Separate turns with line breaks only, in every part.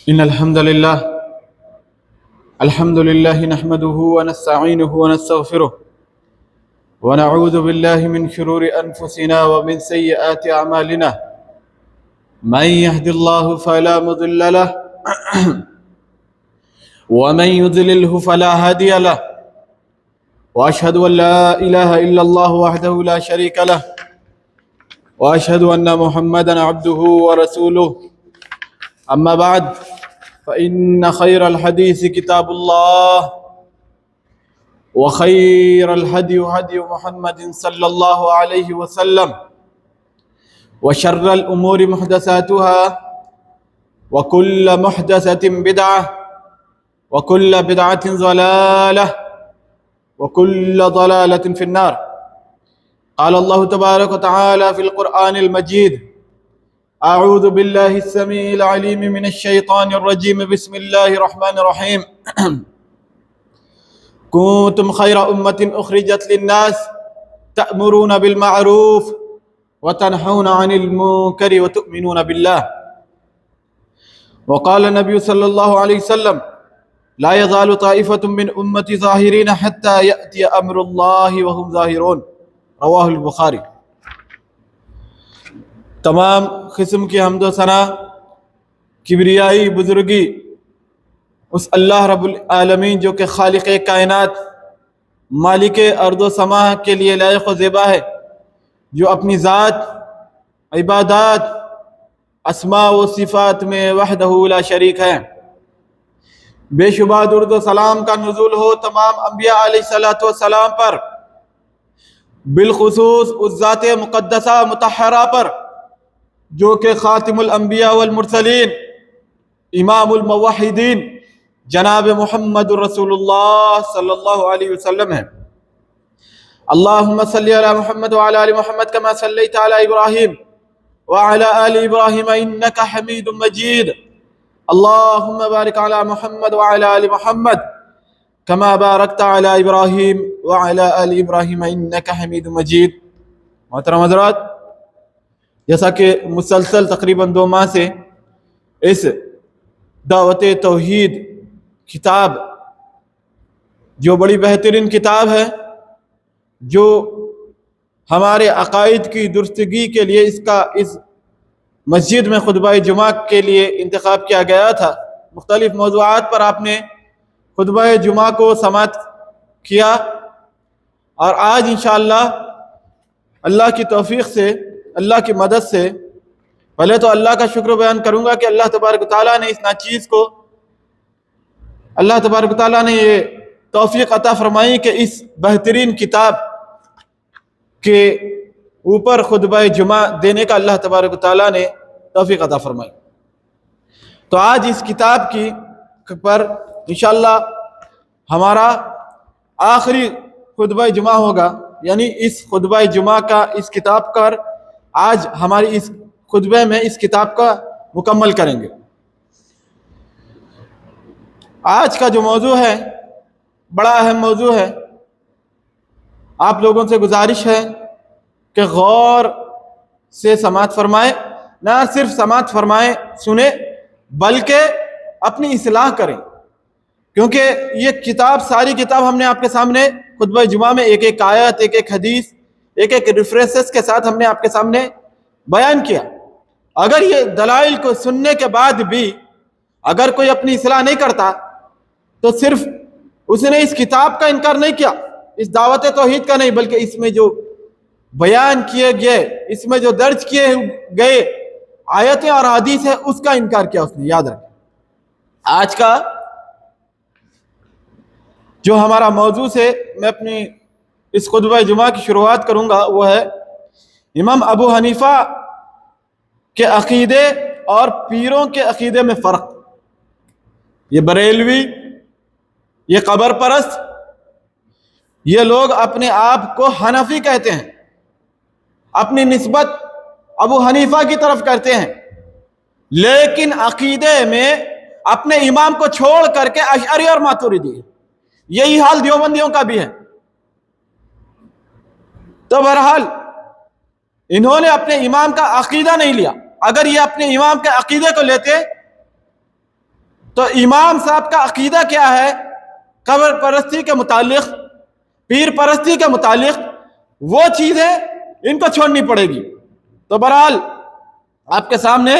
إن الحمد لله نحمده ونستعينه ونستغفره ونعوذ بالله من شرور أنفسنا ومن سيئات أعمالنا. من يهد الله فلا مضل له ومن يضلله فلا هادي له، وأشهد أن لا إله إلا الله وحده لا شريك له، وأشهد أن محمدا عبده ورسوله. أما بعد فإن خير الحديث كتاب الله، وخير الهدي هدي محمد صلى الله عليه وسلم، وشر الأمور محدثاتها، وكل محدثة بدعة، وكل بدعة ضلالة، وكل ضلالة في النار. قال الله تبارك وتعالى في القرآن المجيد: أعوذ بالله السميع العليم من الشيطان الرجيم، بسم الله الرحمن الرحيم. كنتم خير أمة أخرجت للناس تأمرون بالمعروف وتنهون عن المنكر وتؤمنون بالله. وقال النبي صلى الله عليه وسلم: لا يزال طائفة من أمتي ظاهرين حتى يأتي أمر الله وهم ظاهرون. رواہ البخاری. تمام قسم کی حمد و ثنا، کبریائی، بزرگی اس اللہ رب العالمین جو کہ خالق کائنات، مالک ارض و سما کے لیے لائق و زیبا ہے، جو اپنی ذات، عبادات، اسماء و صفات میں وحدہ لا شریک ہے. بے شبہ درود و سلام کا نزول ہو تمام انبیاء علیہ السلام پر، بالخصوص اس ذات مقدسہ مطہرہ پر جو کہ خاتم الانبیاء والمرسلین، امام الموحدین، جناب محمد رسول اللہ صلی اللہ علیہ وسلم ہے. اللہم صلی علی محمد وعلی آل محمد کما صلیت علی ابراہیم وعلی آل ابراہیم انکا حمید مجید. اللہم بارک علی محمد وعلی آل محمد کما بارکت علی ابراہیم وعلی آل ابراہیم انکا حمید مجید. محترم حضرات، جیسا کہ مسلسل تقریباً 2 ماہ سے اس دعوت توحید کتاب، جو بڑی بہترین کتاب ہے، جو ہمارے عقائد کی درستگی کے لیے اس مسجد میں خطبہ جمعہ کے لیے انتخاب کیا گیا تھا. مختلف موضوعات پر آپ نے خطبہ جمعہ کو سماعت کیا، اور آج انشاءاللہ اللہ کی توفیق سے، اللہ کی مدد سے، پہلے تو اللہ کا شکر بیان کروں گا کہ اللہ تبارک و تعالیٰ نے اس ناچیز کو، اللہ تبارک و تعالیٰ نے یہ توفیق عطا فرمائی کہ اس بہترین کتاب کے اوپر خطبہ جمعہ دینے کا اللہ تبارک و تعالیٰ نے توفیق عطا فرمائی. تو آج اس کتاب کی پر انشاءاللہ ہمارا آخری خطبہ جمعہ ہوگا، یعنی اس خطبہ جمعہ کا، اس کتاب کا آج ہماری اس خطبے میں اس کتاب کا مکمل کریں گے. آج کا جو موضوع ہے بڑا اہم موضوع ہے. آپ لوگوں سے گزارش ہے کہ غور سے سماعت فرمائیں، نہ صرف سماعت فرمائیں، سنیں، بلکہ اپنی اصلاح کریں، کیونکہ یہ کتاب، ساری کتاب ہم نے آپ کے سامنے خطبہ جمعہ میں ایک ایک آیت، ایک ایک حدیث، ایک ایک ریفرنسز کے ساتھ ہم نے آپ کے سامنے بیان کیا. اگر یہ دلائل کو سننے کے بعد بھی اگر کوئی اپنی اصلاح نہیں کرتا تو صرف اس نے اس کتاب کا انکار نہیں کیا، اس دعوت توحید کا نہیں، بلکہ اس میں جو بیان کیے گئے، اس میں جو درج کیے گئے آیتیں اور حدیث ہیں، اس کا انکار کیا اس نے. یاد رکھیں، آج کا جو ہمارا موضوع سے میں اپنی اس خطبہ جمعہ کی شروعات کروں گا، وہ ہے امام ابو حنیفہ کے عقیدے اور پیروں کے عقیدے میں فرق. یہ بریلوی، یہ قبر پرست، یہ لوگ اپنے آپ کو حنفی کہتے ہیں، اپنی نسبت ابو حنیفہ کی طرف کرتے ہیں، لیکن عقیدے میں اپنے امام کو چھوڑ کر کے اشعری اور ماتوریدی. یہی حال دیوبندیوں کا بھی ہے. تو بہرحال انہوں نے اپنے امام کا عقیدہ نہیں لیا. اگر یہ اپنے امام کے عقیدے کو لیتے تو امام صاحب کا عقیدہ کیا ہے قبر پرستی کے متعلق، پیر پرستی کے متعلق، وہ چیزیں ان کو چھوڑنی پڑے گی۔ تو بہرحال آپ کے سامنے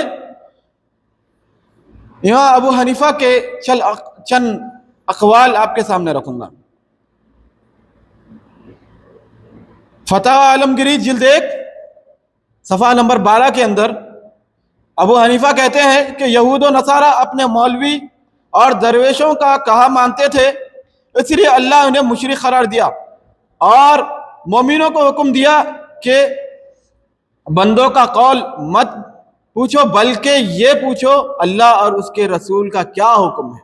امام ابو حنیفہ کے چند اقوال آپ کے سامنے رکھوں گا۔ فتح عالمگیری جلد 1 صفحہ نمبر 12 کے اندر ابو حنیفہ کہتے ہیں کہ یہود و نصارہ اپنے مولوی اور درویشوں کا کہا مانتے تھے، اس لیے اللہ انہیں مشرک قرار دیا اور مومنوں کو حکم دیا کہ بندوں کا قول مت پوچھو بلکہ یہ پوچھو اللہ اور اس کے رسول کا کیا حکم ہے۔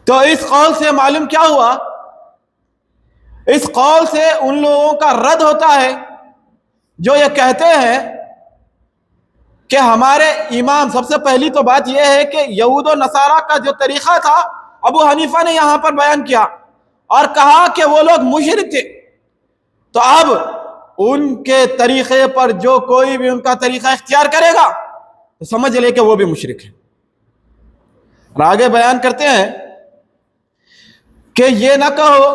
تو اس قول سے معلوم کیا ہوا؟ اس قول سے ان لوگوں کا رد ہوتا ہے جو یہ کہتے ہیں کہ ہمارے امام، سب سے پہلی تو بات یہ ہے کہ یہود و نصارہ کا جو طریقہ تھا ابو حنیفہ نے یہاں پر بیان کیا اور کہا کہ وہ لوگ مشرک تھے، تو اب ان کے طریقے پر جو کوئی بھی ان کا طریقہ اختیار کرے گا تو سمجھ لے کہ وہ بھی مشرک ہے۔ اور آگے بیان کرتے ہیں کہ یہ نہ کہو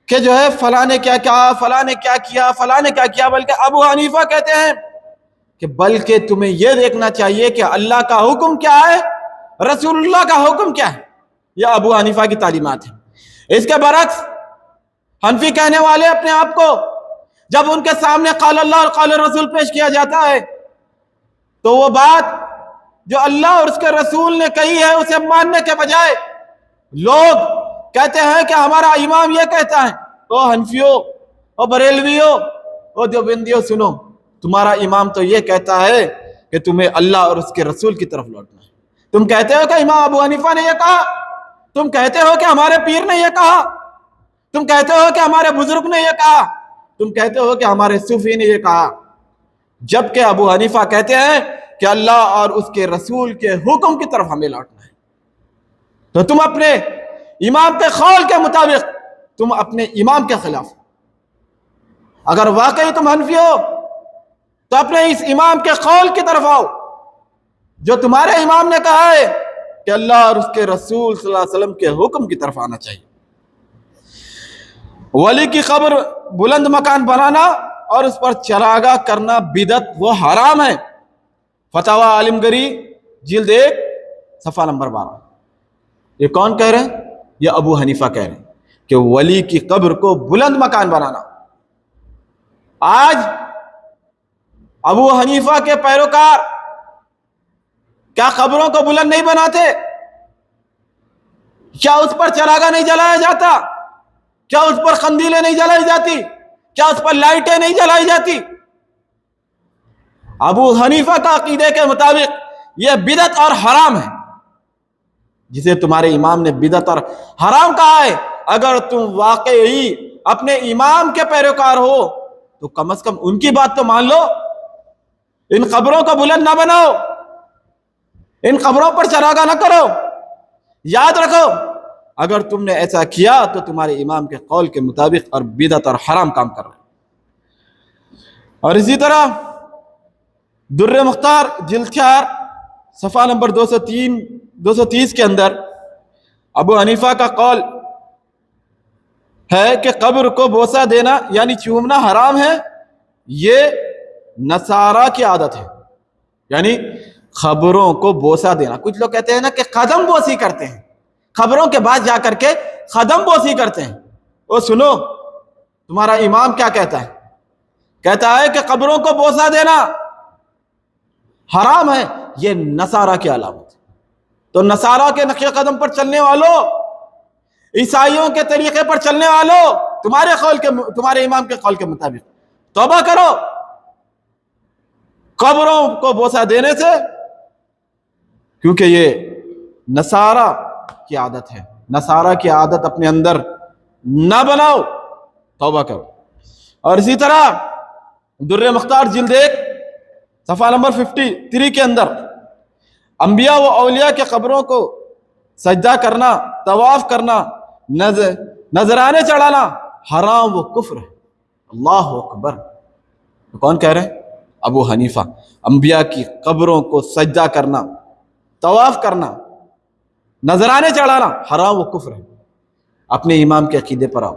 کہ جو ہے فلاں نے کیا کیا، فلاں نے کیا کیا، فلاں نے کیا کیا، بلکہ ابو حنیفہ کہتے ہیں کہ بلکہ تمہیں یہ دیکھنا چاہیے کہ اللہ کا حکم کیا ہے، رسول اللہ کا حکم کیا ہے۔ یہ ابو حنیفہ کی تعلیمات ہیں۔ اس کے برعکس حنفی کہنے والے اپنے آپ کو جب ان کے سامنے قال اللہ اور قال رسول پیش کیا جاتا ہے تو وہ بات جو اللہ اور اس کے رسول نے کہی ہے اسے ماننے کے بجائے لوگ کہتے ہیں کہ ہمارا امام یہ کہتا ہے، او حنفیوں، او بریلویوں، او دیوبندیوں، سنو، تمہارا امام تو یہ کہتا ہے کہ تمہیں اللہ اور اس کے رسول کی طرف لوٹنا ہے۔ تم کہتے ہو کہ امام ابو حنیفہ نے یہ کہا، تم کہتے ہو کہ ہمارے پیر نے یہ کہا، تم کہتے ہو کہ ہمارے بزرگ نے یہ کہا، تم کہتے ہو کہ ہمارے صوفی نے یہ کہا، جبکہ ابو حنیفہ کہتے ہیں کہ اللہ اور اس کے رسول کے حکم کی طرف ہمیں لوٹنا ہے۔ تو تم اپنے امام کے قول کے مطابق تم اپنے امام کے خلاف، اگر واقعی تم حنفی ہو تو اپنے اس امام کے قول کی طرف آؤ جو تمہارے امام نے کہا ہے کہ اللہ اور اس کے رسول صلی اللہ علیہ وسلم کے حکم کی طرف آنا چاہیے۔ ولی کی قبر بلند مکان بنانا اور اس پر چراگاہ کرنا بدعت و حرام ہے۔ فتاوی عالمگیری جلد 1 صفحہ نمبر 12۔ یہ کون کہہ رہے ہیں؟ یہ ابو حنیفہ کہہ رہے ہیں کہ ولی کی قبر کو بلند مکان بنانا۔ آج ابو حنیفہ کے پیروکار کیا قبروں کو بلند نہیں بناتے؟ کیا اس پر چراغاں نہیں جلایا جاتا؟ کیا اس پر قندیلیں نہیں جلائی جاتی؟ کیا اس پر لائٹیں نہیں جلائی جاتی؟ ابو حنیفہ کا عقیدے کے مطابق یہ بدعت اور حرام ہے، جسے تمہارے امام نے بدعت اور حرام کہا ہے۔ اگر تم واقعی اپنے امام کے پیروکار ہو تو کم از کم ان کی بات تو مان لو، ان قبروں کو بلند نہ بناؤ، ان قبروں پر چراغاں نہ کرو۔ یاد رکھو اگر تم نے ایسا کیا تو تمہارے امام کے قول کے مطابق اور بدعت اور حرام کام کر رہے۔ اور اسی طرح در مختار جلد 4 صفحہ نمبر 230 کے اندر ابو حنیفہ کا قول ہے کہ قبر کو بوسہ دینا یعنی چومنا حرام ہے، یہ نصارہ کی عادت ہے۔ یعنی قبروں کو بوسہ دینا، کچھ لوگ کہتے ہیں نا کہ قدم بوسی کرتے ہیں، قبروں کے بعد جا کر کے قدم بوسی کرتے ہیں۔ او سنو، تمہارا امام کیا کہتا ہے؟ کہتا ہے کہ قبروں کو بوسہ دینا حرام ہے، یہ نصارہ کی علامت ہے۔ تو نصارہ کے نقش قدم پر چلنے والوں، عیسائیوں کے طریقے پر چلنے والوں، تمہارے امام کے قول کے مطابق توبہ کرو قبروں کو بوسہ دینے سے، کیونکہ یہ نصارہ کی عادت ہے۔ نصارہ کی عادت اپنے اندر نہ بناؤ، توبہ کرو۔ اور اسی طرح در مختار جلد 1 صفحہ نمبر 53 کے اندر انبیاء و اولیاء کے قبروں کو سجدہ کرنا، طواف کرنا، نذرانے چڑھانا حرام و کفر ہے۔ اللہ اکبر! کون کہہ رہے ہیں؟ ابو حنیفہ۔ انبیاء کی قبروں کو سجدہ کرنا، طواف کرنا، نذرانے چڑھانا حرام و کفر ہے۔ اپنے امام کے عقیدے پر آؤ۔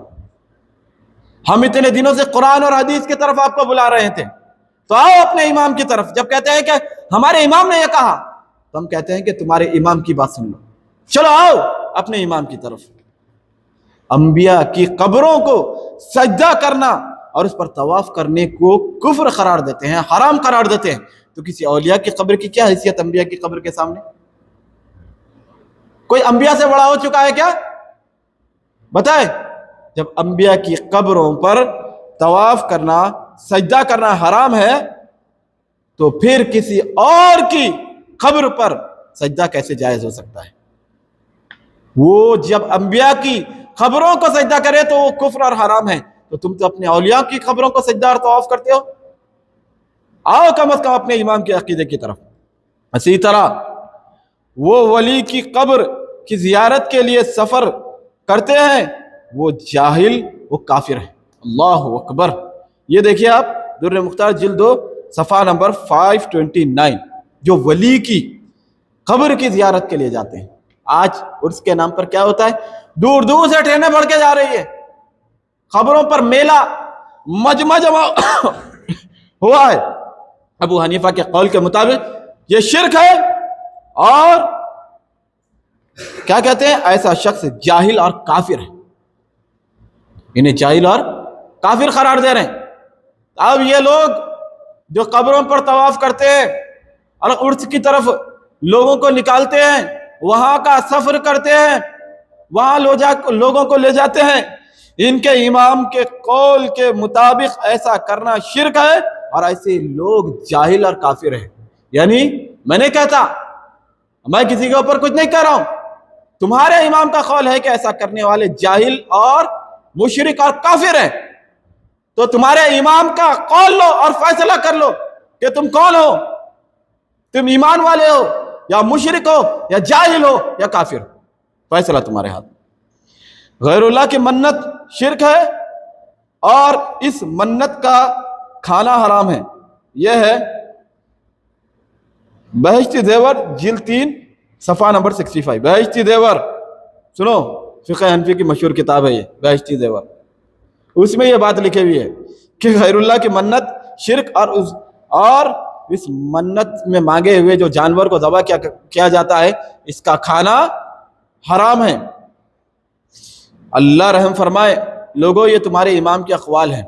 ہم اتنے دنوں سے قرآن اور حدیث کی طرف آپ کو بلا رہے تھے، تو آؤ اپنے امام کی طرف۔ جب کہتے ہیں کہ ہمارے امام نے یہ کہا، تو ہم کہتے ہیں کہ تمہارے امام کی بات سن لو، چلو آؤ اپنے امام کی طرف۔ انبیاء کی قبروں کو سجدہ کرنا اور اس پر طواف کرنے کو کفر قرار دیتے ہیں، حرام قرار دیتے ہیں، تو کسی اولیاء کی قبر کی کیا حیثیت انبیاء کی قبر کے سامنے؟ کوئی انبیاء سے بڑا ہو چکا ہے کیا؟ بتائے۔ جب انبیاء کی قبروں پر طواف کرنا، سجدہ کرنا حرام ہے، تو پھر کسی اور کی قبر پر سجدہ کیسے جائز ہو سکتا ہے؟ وہ جب انبیاء کی قبروں کو سجدہ کرے تو وہ کفر اور حرام ہے، تو تم تو اپنے اولیاء کی قبروں کو سجدہ اور طواف کرتے ہو۔ آؤ کم از کم اپنے امام کے عقیدے کی طرف۔ اسی طرح وہ ولی کی قبر کی زیارت کے لیے سفر کرتے ہیں، وہ جاہل، وہ کافر ہے۔ اللہ اکبر۔ یہ دیکھیے آپ در مختار جلد 2 صفحہ نمبر 529، جو ولی کی قبر کی زیارت کے لیے جاتے ہیں۔ آج عرس کے نام پر کیا ہوتا ہے؟ دور دور سے ٹرینیں بڑھ کے جا رہی ہے، قبروں پر میلہ مجمع جمع ہوا ہے۔ ابو حنیفہ کے قول کے مطابق یہ شرک ہے، اور کیا کہتے ہیں؟ ایسا شخص جاہل اور کافر ہے، انہیں جاہل اور کافر قرار دے رہے ہیں۔ اب یہ لوگ جو قبروں پر طواف کرتے ہیں اور عرس کی طرف لوگوں کو نکالتے ہیں، وہاں کا سفر کرتے ہیں، وہاں لوگوں کو لے جاتے ہیں، ان کے امام کے قول کے مطابق ایسا کرنا شرک ہے، اور ایسے لوگ جاہل اور کافر ہیں۔ یعنی میں نہیں کہتا، میں کسی کے اوپر کچھ نہیں کہہ رہا ہوں، تمہارے امام کا قول ہے کہ ایسا کرنے والے جاہل اور مشرک اور کافر ہیں، تو تمہارے امام کا قول لو اور فیصلہ کر لو کہ تم کون ہو، تم ایمان والے ہو یا مشرک ہو یا جاہل ہو یا کافر، فیصلہ تمہارے ہاتھ۔ غیر اللہ کی منت شرک ہے، اور اس منت کا کھانا حرام ہے۔ یہ ہے بہشتی زیور جلد 3 صفحہ نمبر 65۔ بہشتی زیور سنو، فقہ حنفی کی مشہور کتاب ہے یہ بہشتی زیور، اس میں یہ بات لکھی ہوئی ہے کہ غیر اللہ کی منت شرک، اور اس منت میں مانگے ہوئے جو جانور کو ذبح کیا جاتا ہے، اس کا کھانا حرام ہے۔ اللہ رحم فرمائے لوگوں، یہ تمہارے امام کے اقوال ہیں،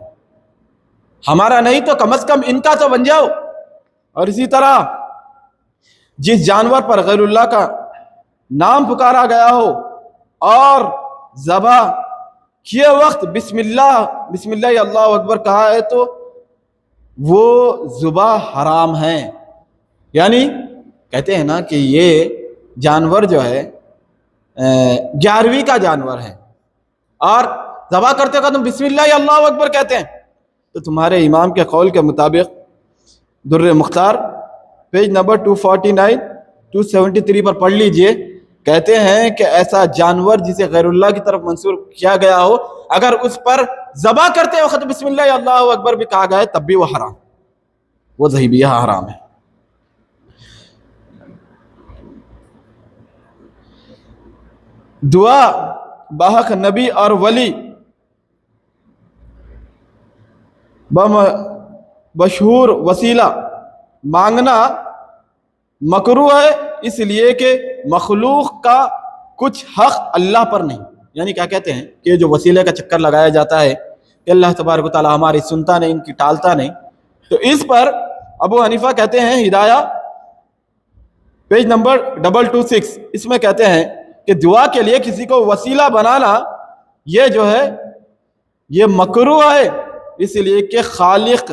ہمارا نہیں تو کم از کم ان کا تو بن جاؤ۔ اور اسی طرح جس جانور پر غیر اللہ کا نام پکارا گیا ہو اور ذبح کیے وقت بسم اللہ اللہ اکبر کہا ہے، تو وہ ذبح حرام ہے۔ یعنی کہتے ہیں نا کہ یہ جانور جو ہے 11ویں کا جانور ہے، اور ذبح کرتے وقت تم بسم اللہ اللہ اکبر کہتے ہیں، تو تمہارے امام کے قول کے مطابق در مختار پیج نمبر 249 273 پر پڑھ لیجئے، کہتے ہیں کہ ایسا جانور جسے غیر اللہ کی طرف منسوب کیا گیا ہو، اگر اس پر ذبح کرتے وقت بسم اللہ اللہ اکبر بھی کہا گیا ہے، تب بھی وہ حرام، وہ ذبیحہ حرام ہے۔ دعا بحق نبی اور ولی بمشہور وسیلہ مانگنا مکروہ ہے، اس لیے کہ مخلوق کا کچھ حق اللہ پر نہیں۔ یعنی کیا کہتے ہیں کہ جو وسیلے کا چکر لگایا جاتا ہے کہ اللہ تبارک و تعالیٰ ہماری سنتا نہیں، ان کی ٹالتا نہیں، تو اس پر ابو حنیفہ کہتے ہیں ہدایہ پیج نمبر 226، اس میں کہتے ہیں کہ دعا کے لیے کسی کو وسیلہ بنانا یہ جو ہے یہ مکروہ ہے، اس لیے کہ خالق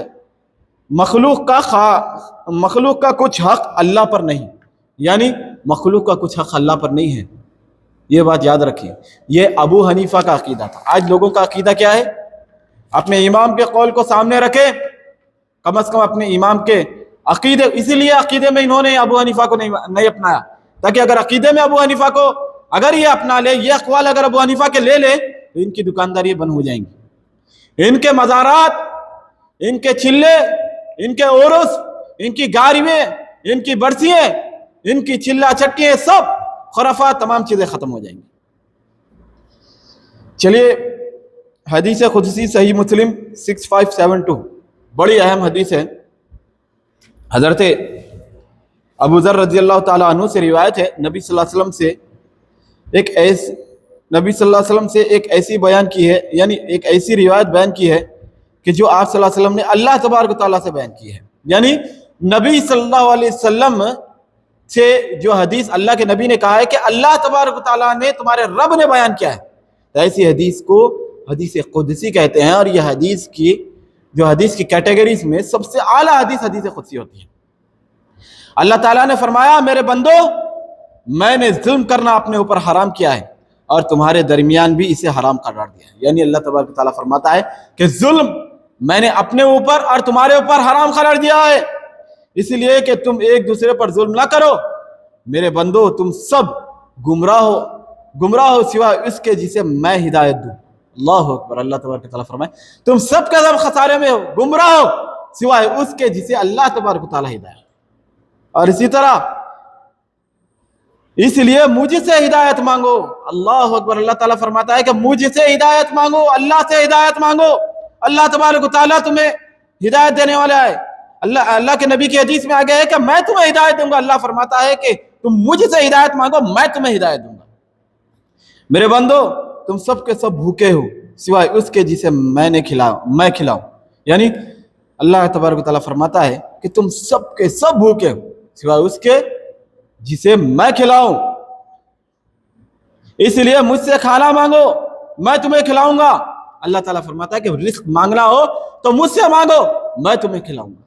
مخلوق کا کچھ حق اللہ پر نہیں، یعنی مخلوق کا کچھ حق اللہ پر نہیں ہے۔ یہ بات یاد رکھیں، یہ ابو حنیفہ کا عقیدہ تھا۔ آج لوگوں کا عقیدہ کیا ہے؟ اپنے امام کے قول کو سامنے رکھیں، کم از کم اپنے امام کے عقیدے، اسی لیے عقیدے میں انہوں نے ابو حنیفہ کو نہیں اپنایا، تاکہ اگر عقیدے میں ابو حنیفہ کو اگر یہ اپنا لے، یہ اقوال اگر ابو حنیفہ کے لے لے، تو ان کی دکانداری بند ہو جائیں گی، ان کے مزارات، ان کے چلے، ان کے عرس، ان کی گاریویں، ان کی برسیاں ان کی چلا چٹیاں سب خرافات تمام چیزیں ختم ہو جائیں گی۔ چلیے حدیث قدسی صحیح مسلم 6572 بڑی اہم حدیث ہے۔ حضرت ابو ذر رضی اللہ تعالیٰ عنہ سے روایت ہے، نبی صلی اللہ علیہ وسلم سے ایک ایسی بیان کی ہے، یعنی ایک ایسی روایت بیان کی ہے کہ جو آپ صلی اللہ علیہ وسلم نے اللہ تبارک و تعالیٰ سے بیان کی ہے۔ یعنی نبی صلی اللہ علیہ وسلم سے جو حدیث اللہ کے نبی نے کہا ہے کہ اللہ تبارک و تعالیٰ نے تمہارے رب نے بیان کیا ہے، تو ایسی حدیث کو حدیث قدسی کہتے ہیں۔ اور یہ حدیث کی کیٹیگریز میں سب سے اعلیٰ حدیث قدسی ہوتی ہے۔ اللہ تعالیٰ نے فرمایا میرے بندو میں نے ظلم کرنا اپنے اوپر حرام کیا ہے اور تمہارے درمیان بھی اسے حرام قرار دیا ہے۔ یعنی اللہ تبارک و تعالیٰ فرماتا ہے کہ ظلم میں نے اپنے اوپر اور تمہارے اوپر حرام قرار دیا ہے، اس لیے کہ تم ایک دوسرے پر ظلم نہ کرو۔ میرے بندو تم سب گمراہ ہو سوائے اس کے جسے میں ہدایت دوں۔ اللہ اکبر۔ اللہ تبارک و تعالیٰ فرمائے تم سب کا سب خسارے میں ہو، گمراہ ہو سوائے اس کے جسے اللہ تبارک و تعالیٰ ہدایت۔ اور اسی طرح اس لیے مجھ سے ہدایت مانگو۔ اللہ اکبر۔ اللہ تعالیٰ فرماتا ہے کہ مجھ سے ہدایت مانگو، اللہ سے ہدایت مانگو۔ اللہ تبارک و تعالیٰ تمہیں ہدایت دینے والا ہے۔ اللہ کے نبی کی حدیث میں آگے ہے کہ میں تمہیں ہدایت دوں گا۔ اللہ فرماتا ہے کہ تم مجھ سے ہدایت مانگو، میں تمہیں ہدایت دوں گا۔ میرے بندو تم سب کے سب بھوکے ہو سوائے اس کے جسے میں کھلاؤں۔ یعنی اللہ تبارک و تعالیٰ فرماتا ہے کہ تم سب کے سب بھوکے ہو سوائے اس کے جسے میں کھلاؤں، اس لیے مجھ سے کھانا مانگو میں تمہیں کھلاؤں گا۔ اللہ تعالیٰ فرماتا ہے کہ رزق مانگنا ہو تو مجھ سے مانگو میں تمہیں کھلاؤں گا۔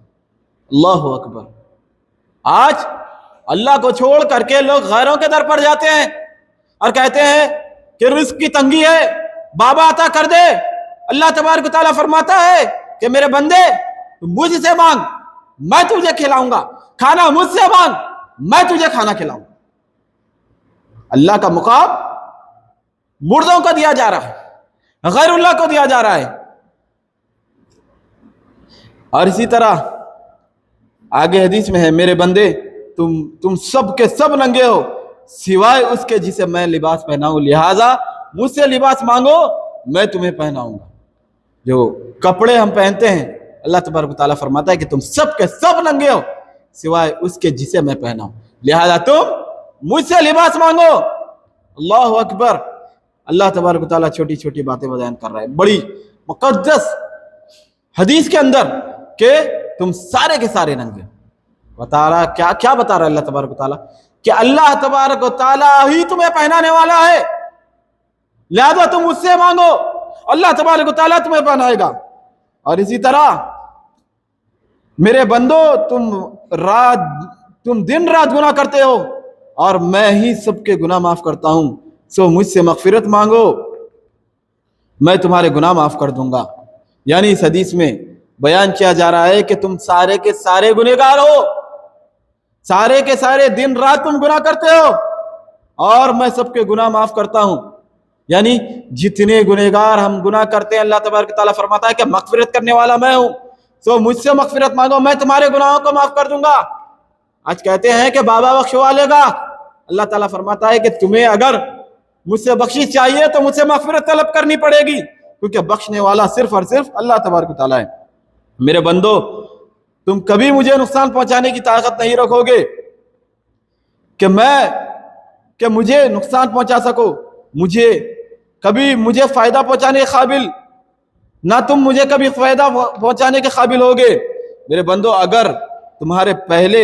اللہ اکبر۔ آج اللہ کو چھوڑ کر کے لوگ غیروں کے در پر جاتے ہیں اور کہتے ہیں کہ رزق کی تنگی ہے، بابا عطا کر دے۔ اللہ تبارک و تعالیٰ فرماتا ہے کہ میرے بندے مجھ سے مانگ میں تجھے کھلاؤں گا، کھانا مجھ سے مانگ میں تجھے کھانا کھلاؤں گا۔ اللہ کا مقام مردوں کو دیا جا رہا ہے، غیر اللہ کو دیا جا رہا ہے۔ اور اسی طرح آگے حدیث میں ہے میرے بندے تم سب کے سب ننگے ہو سوائے اس کے جسے میں لباس پہناؤں، لہٰذا مجھ سے لباس مانگو میں تمہیں پہناؤں گا۔ جو کپڑے ہم پہنتے ہیں اللہ تبارک و تعالیٰ فرماتا ہے کہ تم سب کے سب ننگے ہو سوائے اس کے جسے میں پہناؤں، لہذا تم مجھ سے لباس مانگو۔ اللہ اکبر۔ اللہ تبارک و تعالیٰ چھوٹی چھوٹی باتیں بیان کر رہا ہے بڑی مقدس حدیث کے اندر کہ تم سارے کے سارے ننگے بتا رہا۔ کیا بتا رہا ہے اللہ تبارک و تعالیٰ؟ کہ اللہ تبارک و تعالیٰ ہی تمہیں پہنانے والا ہے، لہذا تم اس سے مانگو، اللہ تبارک و تعالیٰ تمہیں پہنائے گا۔ اور اسی طرح میرے بندو تم دن رات گناہ کرتے ہو اور میں ہی سب کے گناہ معاف کرتا ہوں، سو مجھ سے مغفرت مانگو میں تمہارے گناہ معاف کر دوں گا۔ یعنی اس حدیث میں بیان کیا جا رہا ہے کہ تم سارے کے سارے گنہگار ہو، سارے کے سارے دن رات تم گناہ کرتے ہو اور میں سب کے گناہ معاف کرتا ہوں۔ یعنی جتنے گنہگار ہم گناہ کرتے ہیں اللہ تبارک و تعالیٰ فرماتا ہے کہ مغفرت کرنے والا میں ہوں، سو مجھ سے مغفرت مانگو میں تمہارے گناہوں کو معاف کر دوں گا۔ آج کہتے ہیں کہ بابا بخشوا لے گا، اللہ تعالیٰ فرماتا ہے کہ تمہیں اگر مجھ سے بخشش چاہیے تو مجھ سے مغفرت طلب کرنی پڑے گی، کیونکہ بخشنے والا صرف اور صرف اللہ تبارک و تعالیٰ ہے۔ میرے بندو تم کبھی مجھے نقصان پہنچانے کی طاقت نہیں رکھو گے کہ مجھے نقصان پہنچا سکو، مجھے فائدہ پہنچانے کے قابل نہ تم مجھے کبھی فائدہ پہنچانے کے قابل ہوگے۔ میرے بندو اگر تمہارے پہلے،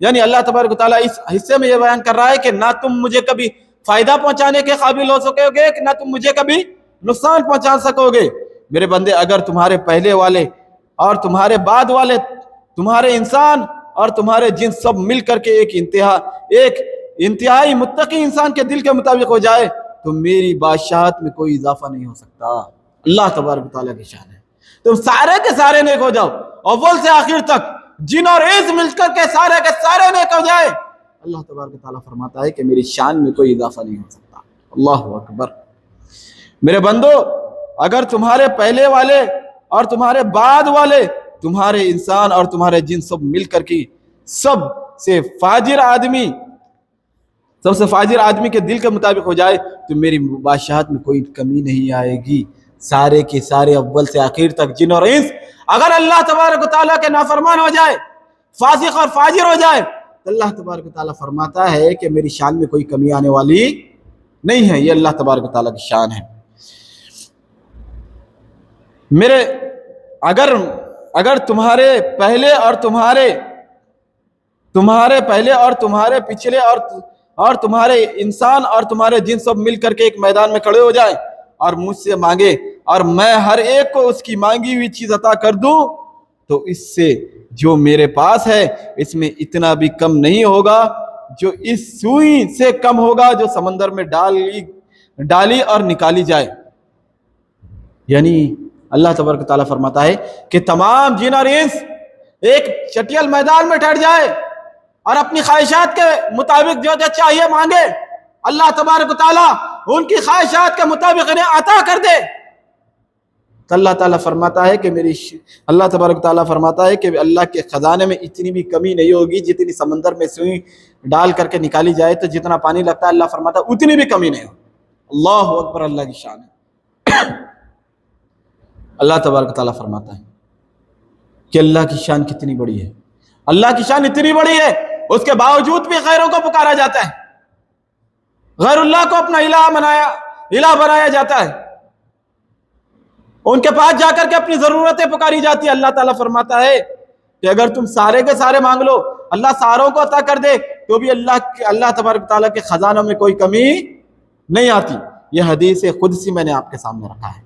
یعنی اللہ تبارک و تعالیٰ اس حصے میں یہ بیان کر رہا ہے کہ نہ تم مجھے کبھی فائدہ پہنچانے کے قابل ہو سکو گے کہ نہ تم مجھے کبھی نقصان پہنچا سکو گے۔ میرے بندے اگر تمہارے پہلے والے اور تمہارے بعد والے، تمہارے انسان اور تمہارے جن سب مل کر کے ایک انتہائی متقی انسان کے دل کے مطابق ہو جائے تو میری بادشاہت میں کوئی اضافہ نہیں ہو سکتا۔ اللہ تبارک و تعالیٰ کی شان ہے۔ تم سارے کے سارے نیک ہو جاؤ، اول سے آخر تک جن اور انس مل کر کے سارے نیک ہو جائے، اللہ تبارک و تعالیٰ فرماتا ہے کہ میری شان میں کوئی اضافہ نہیں ہو سکتا۔ اللہ اکبر۔ میرے بندو اگر تمہارے پہلے والے اور تمہارے بعد والے، تمہارے انسان اور تمہارے جن سب مل کر کے سب سے فاجر آدمی کے دل کے مطابق ہو جائے تو میری بادشاہت میں کوئی کمی نہیں آئے گی. سارے کے سارے اول سے آخر تک جن اور انس اگر اللہ تبارک و تعالیٰ کے نافرمان ہو جائے، فاسق اور فاجر ہو جائے، تو اللہ تبارک و تعالیٰ فرماتا ہے کہ میری شان میں کوئی کمی آنے والی نہیں ہے. یہ اللہ تبارک و تعالیٰ کی شان ہے. میرے اگر تمہارے پہلے اور تمہارے پچھلے اور تمہارے انسان اور تمہارے جن سب مل کر کے ایک میدان میں کھڑے ہو جائیں اور مجھ سے مانگے اور میں ہر ایک کو اس کی مانگی ہوئی چیز عطا کر دوں، تو اس سے جو میرے پاس ہے اس میں اتنا بھی کم نہیں ہوگا جو اس سوئی سے کم ہوگا جو سمندر میں ڈالی اور نکالی جائے. یعنی اللہ تبارک تعالیٰ فرماتا ہے کہ تمام جن اور انس ایک چٹیل میدان میں ٹھہر جائے اور اپنی خواہشات کے مطابق جو چاہیے مانگے، اللہ تبارک تعالیٰ ان کی خواہشات کے مطابق انہیں عطا کر دے. تو اللہ تعالیٰ فرماتا ہے کہ اللہ تبارک تعالیٰ فرماتا ہے کہ اللہ کے خزانے میں اتنی بھی کمی نہیں ہوگی. جتنی سمندر میں سوئی ڈال کر کے نکالی جائے تو جتنا پانی لگتا ہے، اللہ فرماتا ہے اتنی بھی کمی نہیں ہوگی. اللہ اکبر، اللہ کی شان ہے. اللہ تبارک تعالیٰ فرماتا ہے کہ اللہ کی شان کتنی بڑی ہے. اللہ کی شان اتنی بڑی ہے، اس کے باوجود بھی غیروں کو پکارا جاتا ہے، غیر اللہ کو اپنا الہ بنایا جاتا ہے، ان کے پاس جا کر کے اپنی ضرورتیں پکاری جاتی ہے. اللہ تعالیٰ فرماتا ہے کہ اگر تم سارے کے سارے مانگ لو، اللہ ساروں کو عطا کر دے، تو بھی اللہ تبارک تعالیٰ کے خزانوں میں کوئی کمی نہیں آتی. یہ حدیث قدسی میں نے آپ کے سامنے رکھا ہے.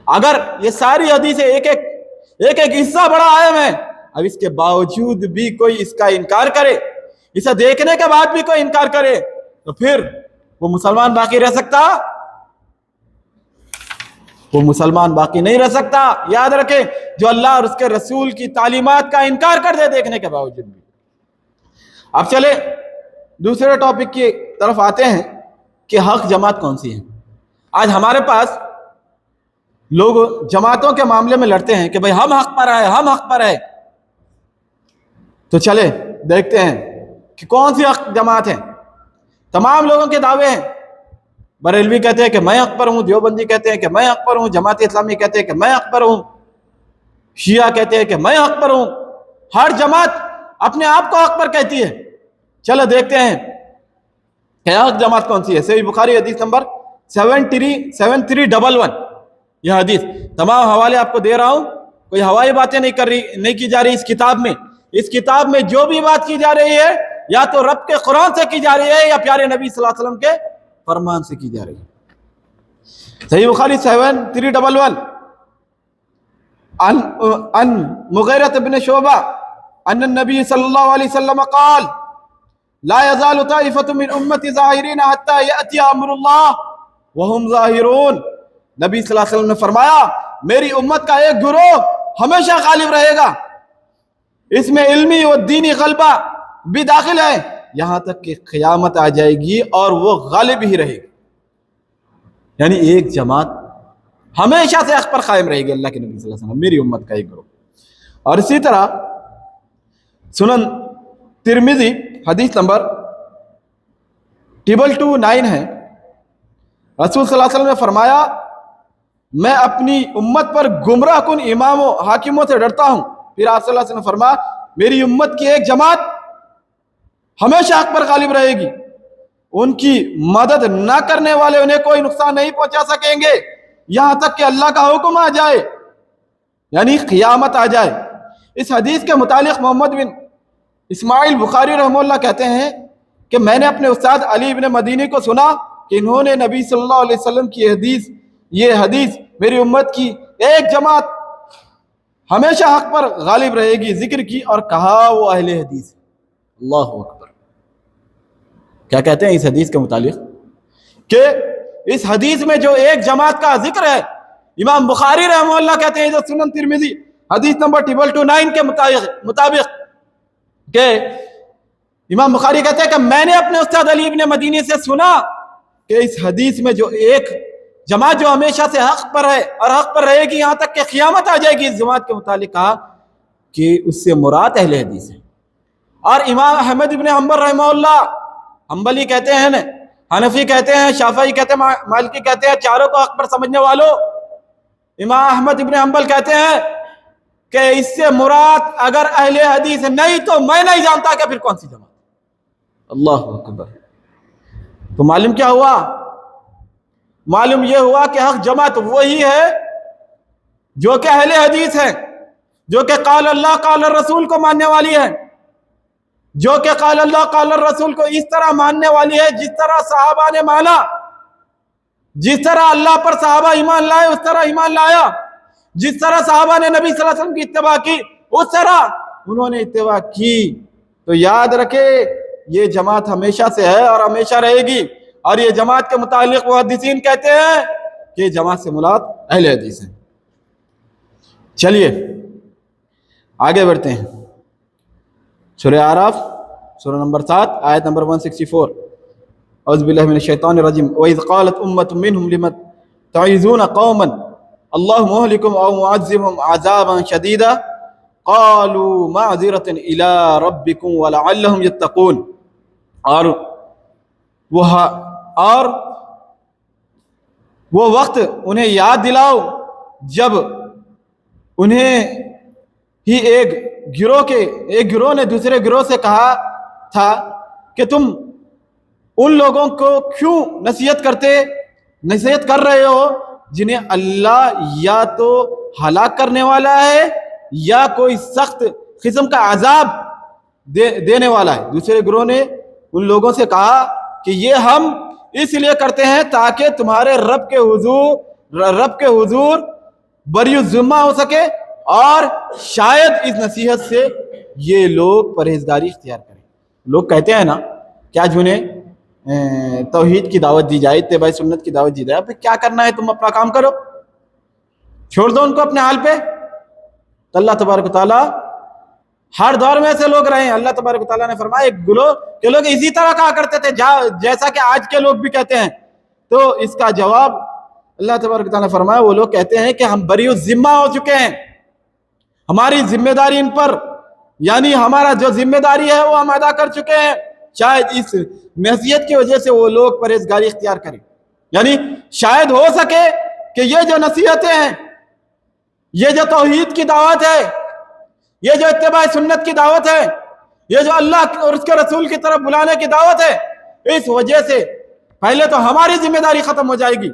اگر یہ ساری حدیثیں ایک ایک حصہ بڑا اہم ہے، اب اس کے باوجود بھی کوئی اس کا انکار کرے، اسے دیکھنے کے بعد بھی کوئی انکار کرے، تو پھر وہ مسلمان باقی رہ سکتا؟ وہ مسلمان باقی نہیں رہ سکتا. یاد رکھیں، جو اللہ اور اس کے رسول کی تعلیمات کا انکار کر دے دیکھنے کے باوجود بھی. اب چلے دوسرے ٹاپک کی طرف آتے ہیں کہ حق جماعت کون سی ہے. آج ہمارے پاس لوگ جماعتوں کے معاملے میں لڑتے ہیں کہ بھئی ہم حق پر ہے. تو چلے دیکھتے ہیں کہ کون سی حق جماعت ہے. تمام لوگوں کے دعوے ہیں. بریلوی کہتے ہیں کہ میں حق پر ہوں، دیوبندی کہتے ہیں کہ میں حق پر ہوں، جماعت اسلامی کہتے ہیں کہ میں حق پر ہوں، شیعہ کہتے ہیں کہ میں حق پر ہوں. ہر جماعت اپنے آپ کو حق پر کہتی ہے. چلو دیکھتے ہیں کہ حق جماعت کون سی ہے. صحیح بخاری حدیث نمبر 7311. یہ حدیث تمام حوالے آپ کو دے رہا ہوں، کوئی ہوائی باتیں نہیں کی جا رہی. اس کتاب میں جو بھی بات کی جا رہی ہے یا تو رب کے قرآن سے کی جا رہی ہے یا پیارے نبی صلی اللہ علیہ وسلم کے فرمان سے کی جا رہی ہے. صحیح بخاری 7311 عن مغیرہ بن شعبہ ان النبی صلی اللہ علیہ وسلم قال لا يزال طائفة من امتی ظاہرین حتی یأتی امر اللہ وهم ظاہرون. نبی صلی اللہ علیہ وسلم نے فرمایا میری امت کا ایک گروہ ہمیشہ غالب رہے گا، اس میں علمی و دینی غلبہ بھی داخل ہے، یہاں تک کہ قیامت آ جائے گی اور وہ غالب ہی رہے گی. یعنی ایک جماعت ہمیشہ سے حق پر قائم رہے گی. اللہ کے نبی صلی اللہ علیہ وسلم میری امت کا ایک گروہ. اور اسی طرح سنن ترمذی حدیث نمبر 229 ہے. رسول صلی اللہ علیہ وسلم نے فرمایا میں اپنی امت پر گمراہ کن اماموں حاکموں سے ڈرتا ہوں. پھر آپ صلی اللہ علیہ وسلم نے فرمایا میری امت کی ایک جماعت ہمیشہ حق پر غالب رہے گی، ان کی مدد نہ کرنے والے انہیں کوئی نقصان نہیں پہنچا سکیں گے یہاں تک کہ اللہ کا حکم آ جائے، یعنی قیامت آ جائے. اس حدیث کے متعلق محمد بن اسماعیل بخاری رحمہ اللہ کہتے ہیں کہ میں نے اپنے استاد علی ابن مدینی کو سنا کہ انہوں نے نبی صلی اللہ علیہ وسلم کی یہ حدیث میری امت کی ایک جماعت ہمیشہ حق پر غالب رہے گی ذکر کی اور کہا وہ اہل حدیث. اللہ اکبر. کیا کہتے ہیں اس حدیث کے متعلق؟ کہ اس حدیث میں جو ایک جماعت کا ذکر ہے، امام بخاری رحمہ اللہ کہتے ہیں جو سنن ترمذی حدیث نمبر 229 کے مطابق کہ امام بخاری کہتے ہیں کہ میں نے اپنے استاد علی ابن مدینی سے سنا کہ اس حدیث میں جو ایک جماعت جو ہمیشہ سے حق پر ہے اور حق پر رہے گی یہاں تک کہ قیامت آ جائے گی، اس جماعت کے متعلق کہا کہ اس سے مراد اہل حدیث ہے. اور امام احمد ابن حنبل رحمہ اللہ، حنبلی کہتے ہیں نا، حنفی کہتے ہیں، شافعی کہتے ہیں، مالکی کہتے ہیں، چاروں کو حق پر سمجھنے والوں، امام احمد ابن حنبل کہتے ہیں کہ اس سے مراد اگر اہل حدیث نہیں تو میں نہیں جانتا کہ پھر کون سی جماعت۔ اللہ اکبر۔ تو معلوم کیا ہوا؟ معلوم یہ ہوا کہ حق جماعت وہی ہے جو کہ اہل حدیث ہے، جو کہ قال اللہ قال الرسول کو ماننے والی ہے، جو کہ قال اللہ قال الرسول کو اس طرح ماننے والی ہے جس طرح صحابہ نے مانا، جس طرح اللہ پر صحابہ ایمان لائے اس طرح ایمان لایا، جس طرح صحابہ نے نبی صلی اللہ علیہ وسلم کی اتباع کی اس طرح انہوں نے اتباع کی۔ تو یاد رکھے یہ جماعت ہمیشہ سے ہے اور ہمیشہ رہے گی، اور یہ جماعت کے متعلق محدثین کہتے ہیں کہ یہ جماعت سے مراد اہل حدیث ہیں۔ چلیے آگے بڑھتے ہیں، سورہ اعراف سورہ نمبر 7 آیت نمبر 164۔ اعوذ باللہ من الشیطان الرجیم۔ وَإِذْ قَالَتْ أُمَّةٌ مِّنْهُمْ لِمَ تَعِظُونَ قَوْمًا اللَّهُ مُهْلِكُهُمْ أَوْ مُعَذِّبُهُمْ عَذَابًا شَدِيدًا قَالُوا مَعْذِرَةً إِلَىٰ رَبِّكُمْ وَلَعَلَّهُمْ يَتَّقُونَ۔ اور وہ وقت انہیں یاد دلاؤ جب انہیں ہی ایک گروہ نے دوسرے گروہ سے کہا تھا کہ تم ان لوگوں کو کیوں نصیحت کر رہے ہو جنہیں اللہ یا تو ہلاک کرنے والا ہے یا کوئی سخت قسم کا عذاب دینے والا ہے۔ دوسرے گروہ نے ان لوگوں سے کہا کہ یہ ہم اس لیے کرتے ہیں تاکہ تمہارے رب کے حضور بری الذمہ ہو سکے اور شاید اس نصیحت سے یہ لوگ پرہیزگاری اختیار کریں۔ لوگ کہتے ہیں نا کیا جنہیں توحید کی دعوت دی جائے، اتباع سنت کی دعوت دی جائے، پھر کیا کرنا ہے، تم اپنا کام کرو، چھوڑ دو ان کو اپنے حال پہ۔ تو اللہ تبارک و تعالیٰ ہر دور میں ایسے لوگ رہے ہیں۔ اللہ تبارک و تعالیٰ نے فرمایا ایک گروہ کے لوگ اسی طرح کہا کرتے تھے جیسا کہ آج کے لوگ بھی کہتے ہیں۔ تو اس کا جواب اللہ تبارک و تعالیٰ نے فرمایا وہ لوگ کہتے ہیں کہ ہم بری الذمہ ہو چکے ہیں، ہماری ذمہ داری ان پر، یعنی ہمارا جو ذمہ داری ہے وہ ہم ادا کر چکے ہیں، شاید اس نصیحت کی وجہ سے وہ لوگ پرہیزگاری اختیار کریں، یعنی شاید ہو سکے کہ یہ جو نصیحتیں ہیں، یہ جو توحید کی دعوت ہے، یہ جو اتباع سنت کی دعوت ہے، یہ جو اللہ اور اس کے رسول کی طرف بلانے کی دعوت ہے، اس وجہ سے پہلے تو ہماری ذمہ داری ختم ہو جائے گی،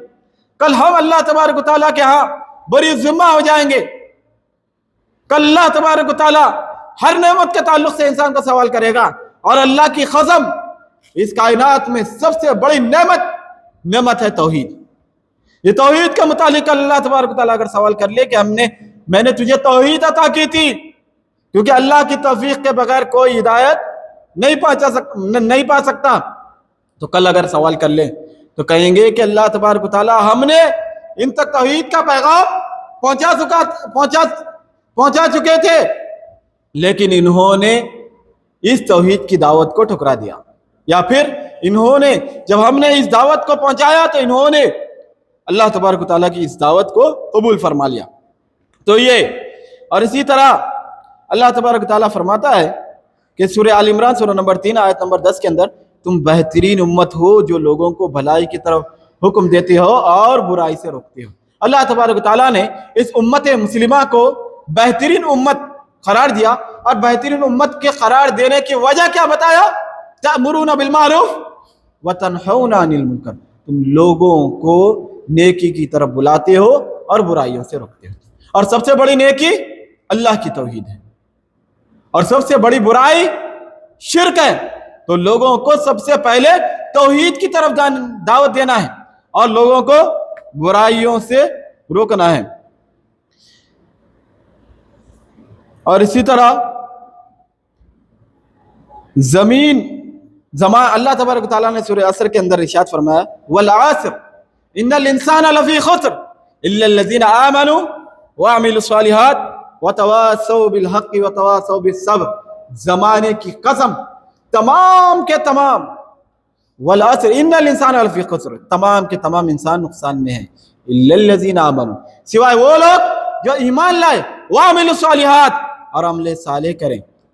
کل ہم اللہ تبارک و تعالیٰ کے ہاں بری ذمہ ہو جائیں گے، کل اللہ تبارک و تعالیٰ ہر نعمت کے تعلق سے انسان کو سوال کرے گا، اور اللہ کی قسم اس کائنات میں سب سے بڑی نعمت ہے توحید۔ یہ توحید کے متعلق اللہ تبارک و تعالیٰ اگر سوال کر لے کہ میں نے تجھے توحید عطا کی تھی، کیونکہ اللہ کی توفیق کے بغیر کوئی ہدایت نہیں پا سکتا، تو کل اگر سوال کر لیں تو کہیں گے کہ اللہ تبارک و تعالیٰ ہم نے ان تک توحید کا پیغام پہنچا چکے تھے، لیکن انہوں نے اس توحید کی دعوت کو ٹھکرا دیا، یا پھر انہوں نے جب ہم نے اس دعوت کو پہنچایا تو انہوں نے اللہ تبارک و تعالیٰ کی اس دعوت کو قبول فرما لیا۔ تو یہ اور اسی طرح اللہ تبارک و تعالیٰ فرماتا ہے کہ سورہ آل عمران سورہ نمبر 3 آیت نمبر 10 کے اندر تم بہترین امت ہو جو لوگوں کو بھلائی کی طرف حکم دیتے ہو اور برائی سے روکتے ہو۔ اللہ تبارک و تعالیٰ نے اس امت مسلمہ کو بہترین امت قرار دیا، اور بہترین امت کے قرار دینے کی وجہ کیا بتایا؟ تأمرون بالمعروف وتنہون عن المنکر، تم لوگوں کو نیکی کی طرف بلاتے ہو اور برائیوں سے روکتے ہو، اور سب سے بڑی نیکی اللہ کی توحید ہے، اور سب سے بڑی برائی شرک ہے۔ تو لوگوں کو سب سے پہلے توحید کی طرف دعوت دینا ہے اور لوگوں کو برائیوں سے روکنا ہے۔ اور اسی طرح اللہ تبارک و تعالیٰ نے سورہ عصر کے اندر ارشاد فرمایا والعصر ان الانسان لفی خسر الا الذین آمنوا وعملوا الصالحات وتواصوا بالحق وتواصوا بالصبر، زمانے کی قسم تمام کے تمام، والعصر ان الانسان لفی خسر، تمام کے تمام انسان نقصان میں ہیں، الا الذین آمنوا، سوائے وہ لوگ جو ایمان لائے، وعملوا الصالحات، اور عمل صالح کریں،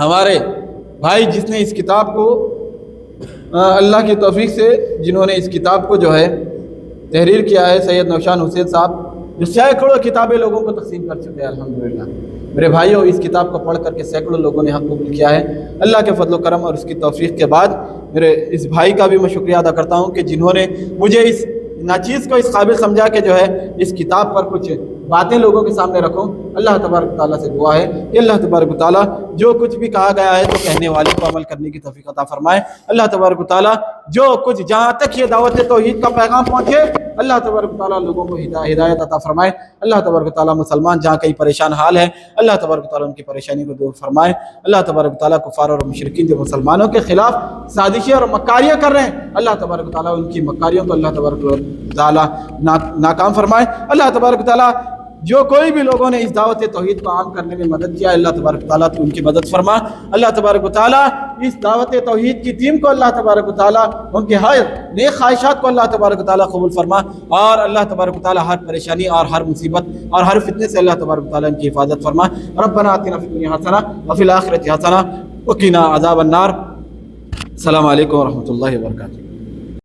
ہمارے بھائی جس نے اس کتاب کو اللہ کی توفیق سے جنہوں نے اس کتاب کو جو ہے تحریر کیا ہے، سید نوشان حسین صاحب، جو سینکڑوں کتابیں لوگوں کو تقسیم کر چکے ہیں الحمدللہ۔ میرے بھائیوں، اس کتاب کو پڑھ کر کے سینکڑوں لوگوں نے حق قبول کیا ہے۔ اللہ کے فضل و کرم اور اس کی توفیق کے بعد میرے اس بھائی کا بھی میں شکریہ ادا کرتا ہوں کہ جنہوں نے مجھے اس ناچیز کو اس قابل سمجھا کہ جو ہے اس کتاب پر کچھ باتیں لوگوں کے سامنے رکھوں۔ اللہ تبارک و تعالیٰ سے دعا ہے کہ اللہ تبارک و تعالیٰ جو کچھ بھی کہا گیا ہے تو کہنے والے کو عمل کرنے کی توفیق عطا فرمائے۔ اللہ تبارک و تعالیٰ جو کچھ جہاں تک یہ دعوت توحید کا پیغام پہنچے، اللہ تبارک و تعالیٰ لوگوں کو ہدایت عطا فرمائے۔ اللہ تبارک و تعالیٰ مسلمان جہاں کئی پریشان حال ہے، اللہ تبارک و تعالیٰ ان کی پریشانی کو دور فرمائے۔ اللہ تبارک و تعالیٰ کفار اور مشرکین جو مسلمانوں کے خلاف سازشیں اور مکاریاں کر رہے ہیں، اللہ تبارک و تعالیٰ ان کی مکاریوں کو اللہ تبارک و تعالیٰ ناکام فرمائے۔ اللہ تبارک و تعالیٰ جو کوئی بھی لوگوں نے اس دعوت توحید کو عام کرنے میں مدد کیا، اللہ تبارک و تعالیٰ تو ان کی مدد فرما۔ اللہ تبارک و تعالیٰ اس دعوت توحید کی ٹیم کو اللہ تبارک و تعالیٰ ان کے ہر نیک خواہشات کو اللہ تبارک و تعالیٰ قبول فرما، اور اللہ تبارک و تعالیٰ ہر پریشانی اور ہر مصیبت اور ہر فتنے سے اللہ تبارک و تعالیٰ ان کی حفاظت فرما۔ ربنا آتنا فی الدنیا حسنہ وفی الآخرۃ حسنہ وقنا عذاب النار۔ السلام علیکم ورحمۃ اللہ وبرکاتہ۔